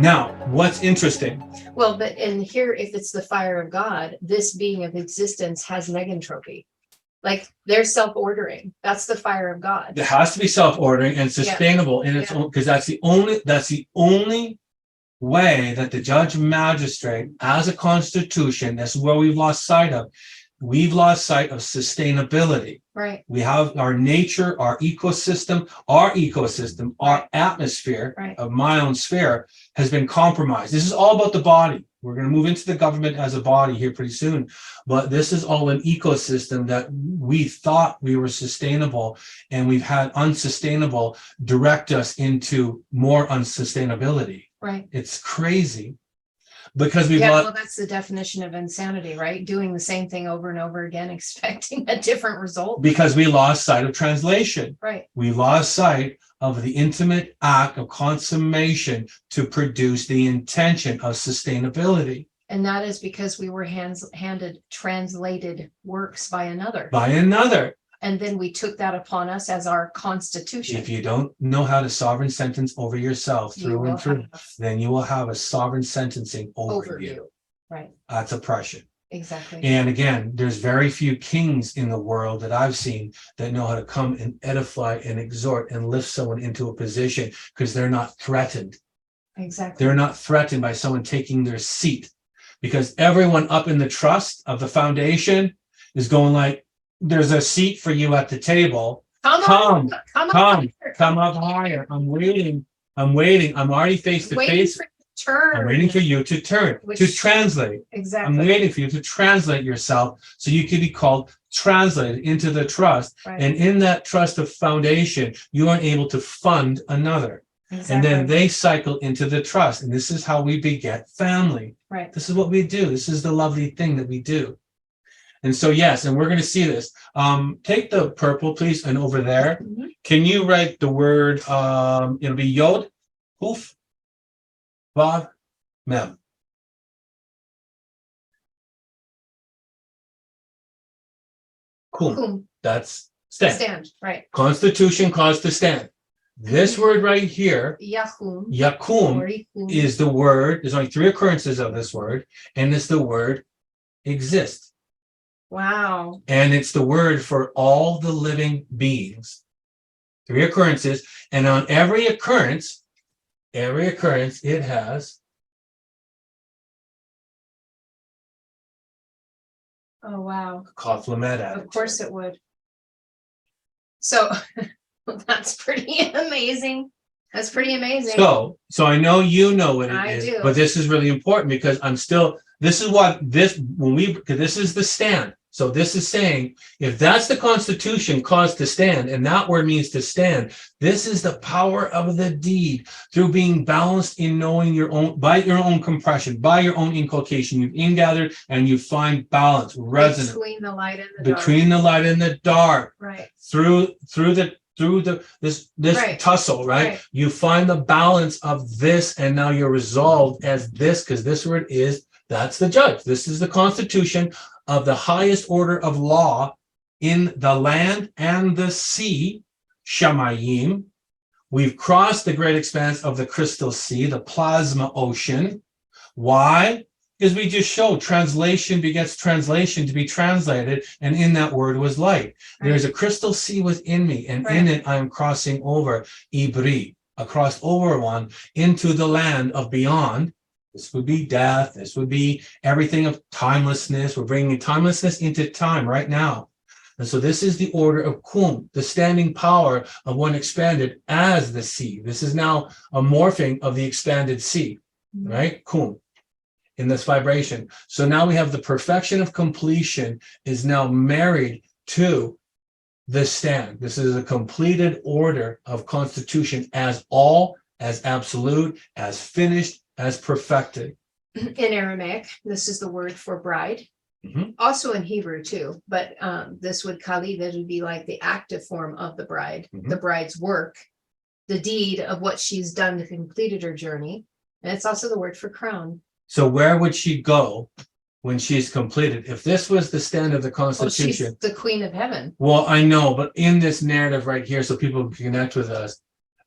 Now, what's interesting? Well, but in here, if it's the fire of God, this being of existence has negentropy. Like they're self-ordering. That's the fire of God. There has to be self-ordering and sustainable in its own, because that's the only way that the judge magistrate as a constitution, that's where we've lost sight of. We've lost sight of sustainability. Right. We have our nature, our ecosystem, our atmosphere of my own sphere has been compromised. This is all about the body. We're going to move into the government as a body here pretty soon, but this is all an ecosystem that we thought we were sustainable, and we've had unsustainable direct us into more unsustainability. Right. It's crazy. Because we've well, that's the definition of insanity, right? Doing the same thing over and over again, expecting a different result. Because we lost sight of translation. Right. We lost sight of the intimate act of consummation to produce the intention of sustainability. And that is because we were handed translated works by another. By another. And then we took that upon us as our constitution. If you don't know how to sovereign sentence over yourself through and through, then you will have a sovereign sentencing over you. Right. That's oppression. Exactly. And again, there's very few kings in the world that I've seen that know how to come and edify and exhort and lift someone into a position because they're not threatened. Exactly. They're not threatened by someone taking their seat, because everyone up in the trust of the foundation is going like, there's a seat for you at the table. Come up higher. I'm waiting. I'm already face to face. I'm waiting for you to turn, to translate. Exactly. I'm waiting for you to translate yourself so you can be called translated into the trust. Right. And in that trust of foundation, you are able to fund another. Exactly. And then they cycle into the trust. And this is how we beget family. Right. This is what we do. This is the lovely thing that we do. And so, yes, and we're going to see this. Take the purple, please, and over there. Mm-hmm. Can you write the word, it'll be Yod, Huf, Vav, Mem. Kum. That's stand. Stand, right. Constitution caused to stand. This word right here, Yakum, is the word, there's only 3 occurrences of this word, and it's the word exist. Wow. And it's the word for all the living beings. 3 occurrences. And on every occurrence, it has. Oh, wow. Complement. Of course it would. So that's pretty amazing. That's pretty amazing. So I know you know what it is, do. But this is really important because this is the stand. So this is saying, if that's the Constitution caused to stand, and that word means to stand, this is the power of the deed through being balanced in knowing your own, by your own compression, by your own inculcation. You've ingathered and you find balance, resonance. Between the light and the dark. Right. Through this right. Tussle, right? You find the balance of this, and now you're resolved as this, because this word that's the judge. This is the Constitution of the highest order of law in the land and the sea, Shamayim. We've crossed the great expanse of the crystal sea, the plasma ocean. Why? Because we just showed translation begets translation to be translated, and in that word was light. Right. There's a crystal sea within me, and in it I am crossing over, Ibri, a crossed over one, into the land of beyond. This would be death. This would be everything of timelessness. We're bringing timelessness into time right now. And so this is the order of Kum, the standing power of one expanded as the sea. This is now a morphing of the expanded sea, right? Kum, in this vibration. So now we have the perfection of completion is now married to the stand. This is a completed order of constitution as all, as absolute, as finished, as perfected. In Aramaic, this is the word for bride. Mm-hmm. Also in Hebrew too, but this would be like the active form of the bride, the bride's work, the deed of what she's done to completed her journey. And it's also the word for crown. So where would she go when she's completed? If this was the stand of the Constitution. Well, she's the queen of heaven. Well, I know, but in this narrative right here, so people can connect with us,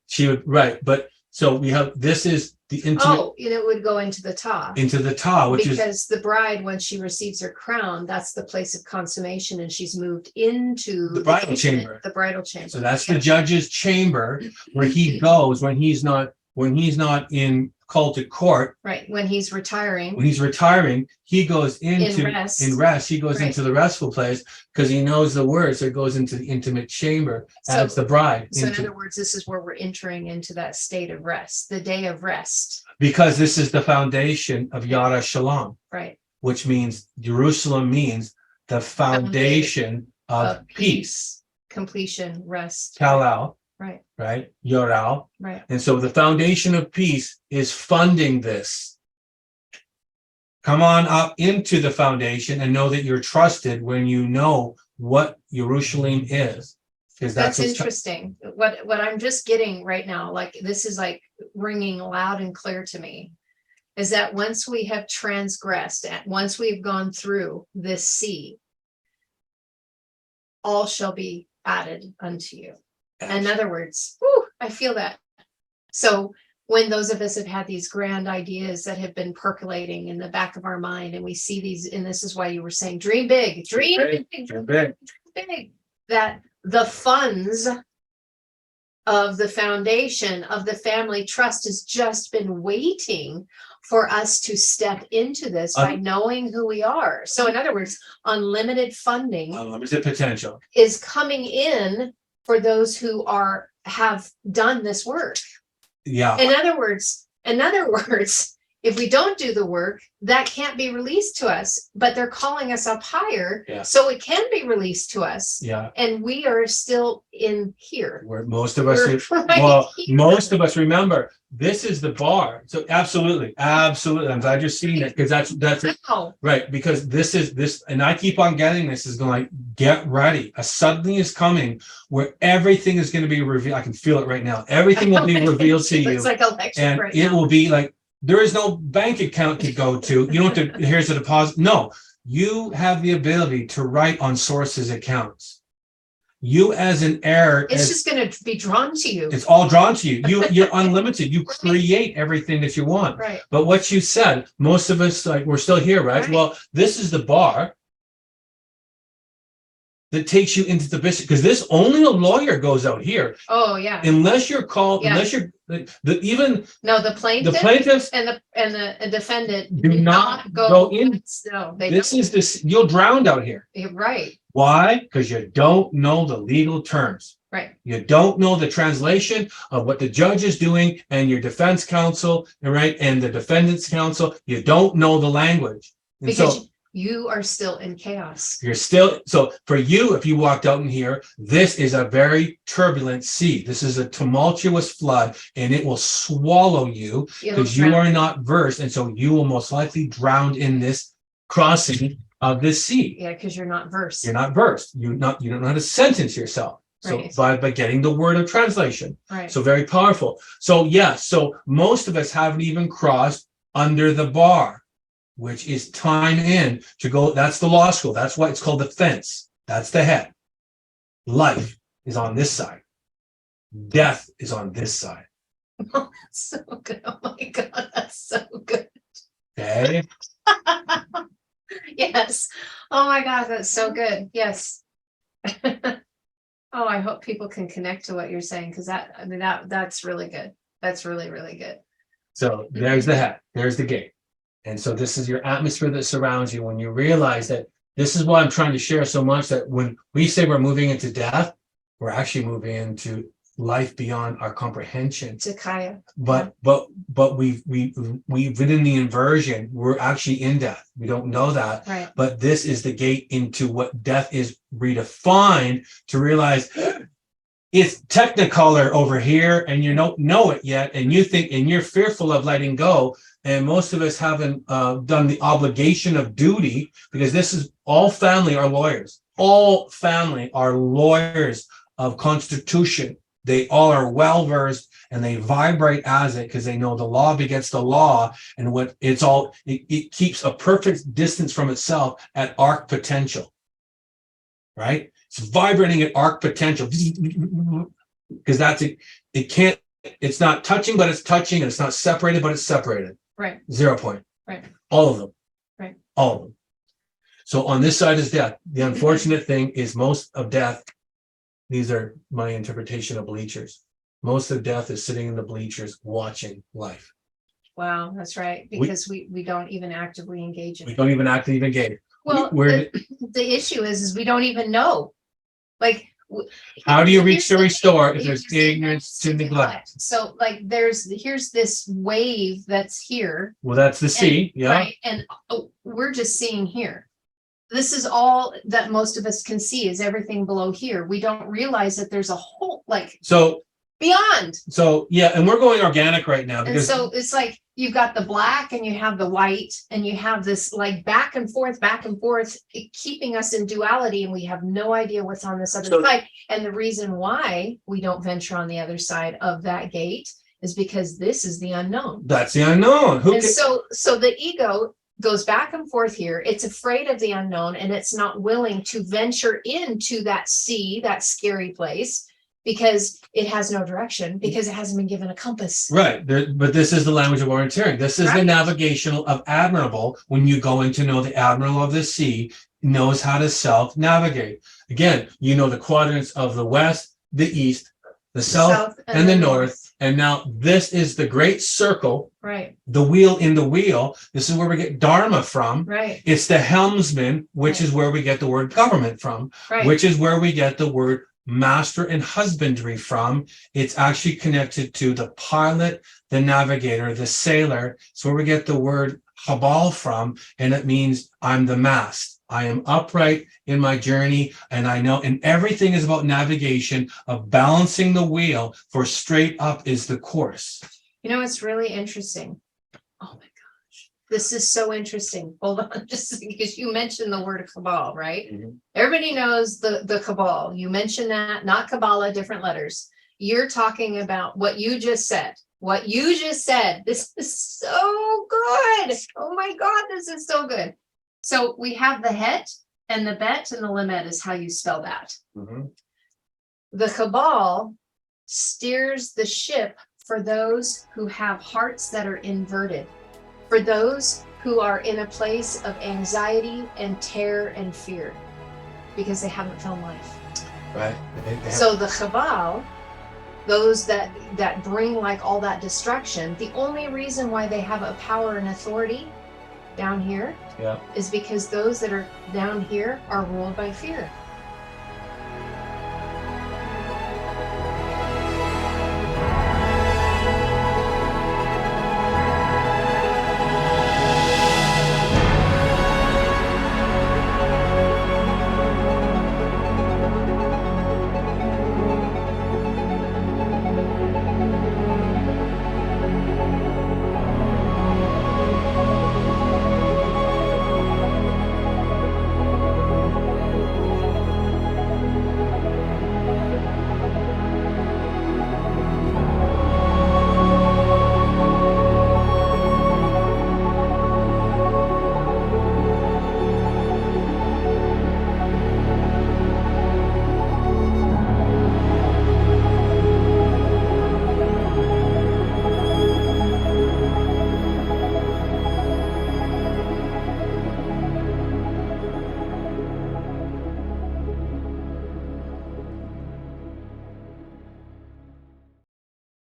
she would, right. But so we have, this is the intimate Oh, and it would go into the top. into the ta, which is Because the bride, when she receives her crown, that's the place of consummation, and she's moved into The bridal intimate- chamber. The bridal chamber. so that's the Yeah. judge's chamber where he goes when he's not in cultic court. Right, when he's retiring. When he's retiring, he goes into rest. in rest. He goes Right. into the restful place because he knows the word. So it goes into the intimate chamber So- as the bride. So in into- other words, this is where we're entering into that state of rest, the day of rest, because this is the foundation of Yara Shalom, right? which means Jerusalem means the foundation of peace. Completion, rest, Kalal, right, right? Yoral. right. And so the foundation of peace is funding this. Come on up into the foundation and know that you're trusted when you know what Jerusalem is. Because That's what's interesting. What I'm just getting right now, like this is like ringing loud and clear to me, is that once we have transgressed, once we've gone through this sea, all shall be added unto you. In other words, whew, I feel that. So when those of us have had these grand ideas that have been percolating in the back of our mind, and we see these, and this is why you were saying, dream big, dream big, Dream big. big, that the funds of the foundation of the family trust has just been waiting for us to step into this by knowing who we are. So in other words, unlimited funding Unlimited potential. is coming in for those who have done this work. Yeah. In other words, if we don't do the work, that can't be released to us, but they're calling us up higher. Yeah. So it can be released to us. Yeah. And we are still in here. Where most of us, We're right well, here. most of us remember this is the bar. So absolutely. I'm glad you're seeing it because that's Wow. right. Because this, and I keep on getting this is going like, get ready. A suddenly is coming where everything is going to be revealed. I can feel it right now. Everything will be revealed to you. It's like electric And right it now. will be like, there is no bank account to go to. You don't have to, here's a deposit. No, you have the ability to write on sources accounts. You as an heir, It's just going to be drawn to you. it's all drawn to you. You're unlimited. You create everything that you want. Right. But what you said, most of us, like, we're still here, right? Right. Well, this is the bar that takes you into the business, because this only a lawyer goes out here, Oh, yeah. unless you're called, Yeah. unless you're even No, the the plaintiff plaintiffs. and the defendant Do not go in. No, they This don't. is this, you'll drown out here. You're right. Why? Because you don't know the legal terms. Right. You don't know the translation of what the judge is doing and your defense counsel, right? And the defendant's counsel. You don't know the language. And so Because you are still in chaos. you're still, so for you, if you walked out in here, this is a very turbulent sea. This is a tumultuous flood and it will swallow you because you are not versed. And so you will most likely drown in this crossing of this sea. Yeah, because you're not versed. You're not versed. You don't know how to sentence yourself. So Right. by getting the word of translation. Right. So very powerful. So yes, so most of us haven't even crossed under the bar, which is time in to go. That's the law school. That's why it's called the fence. That's the head. Life is on this side. Death is on this side. That's so good. Oh my God, that's so good. Okay. Yes. Oh my God, that's so good. Yes. Oh, I hope people can connect to what you're saying, because that's really good. That's really, really good. So there's the head. There's the gate. And so this is your atmosphere that surrounds you when you realize that this is why I'm trying to share so much, that when we say we're moving into death, we're actually moving into life beyond our comprehension. To Kaya. But we've been in the inversion. We're actually in death. We don't know that. Right. But this is the gate into what death is redefined, to realize it's technicolor over here and you don't know it yet. And you think, and you're fearful of letting go. And most of us haven't done the obligation of duty, because this is all family are lawyers. All family are lawyers of constitution. They all are well versed and they vibrate as it, because they know the law begets the law, and what it's all, it keeps a perfect distance from itself at arc potential, right? It's vibrating at arc potential because that's it. It can't It's not touching, but it's touching, and it's not separated, but it's separated. Right. 0 point. Right. All of them. Right. All of them. So on this side is death. The unfortunate thing is most of death, these are my interpretation of bleachers. Most of death is sitting in the bleachers watching life. Wow, that's right. Because we don't even actively engage in We it. don't even actively engage. Well, the issue is we don't even know. Like, how do you reach here's to the restore thing, if there's here's ignorance to neglect? So like here's this wave that's here. Well, that's the sea, and, yeah. Right. And we're just seeing here. This is all that most of us can see is everything below here. We don't realize that there's a whole like So beyond. So yeah, and we're going organic right now And because so it's like you've got the black and you have the white and you have this like back and forth, keeping us in duality, and we have no idea what's on this other side. And the reason why we don't venture on the other side of that gate is because this is the unknown. That's the unknown. So the ego goes back and forth here. It's afraid of the unknown and it's not willing to venture into that sea, that scary place, because it has no direction, because it hasn't been given a compass. Right. But this is the language of orienteering. This is the navigational of admirable. When you go in to know the admiral of the sea knows how to self-navigate. Again, you know the quadrants of the west, the east, the south and the north. And now this is the great circle. Right. The wheel in the wheel. This is where we get Dharma from. Right. It's the helmsman, which is where we get the word government from, which is where we get the word master and husbandry from. It's actually connected to the pilot, the navigator, the sailor. It's where we get the word Habal from, and it means I'm the mast. I am upright in my journey, and I know, and everything is about navigation, of balancing the wheel, for straight up is the course. You know, it's really interesting. Oh my gosh, this is so interesting. Hold on, just because you mentioned the word Kabbalah, right? Mm-hmm. Everybody knows the Kabbalah. You mentioned that, not Kabbalah, different letters. You're talking about what you just said. What you just said. This is so good. Oh my God, this is so good. So we have the het and the bet and the limet is how you spell that. Mm-hmm. The Kabbalah steers the ship for those who have hearts that are inverted, for those who are in a place of anxiety and terror and fear, because they haven't found life. Right. So the Chabal, those that bring like all that destruction, the only reason why they have a power and authority down here is because those that are down here are ruled by fear.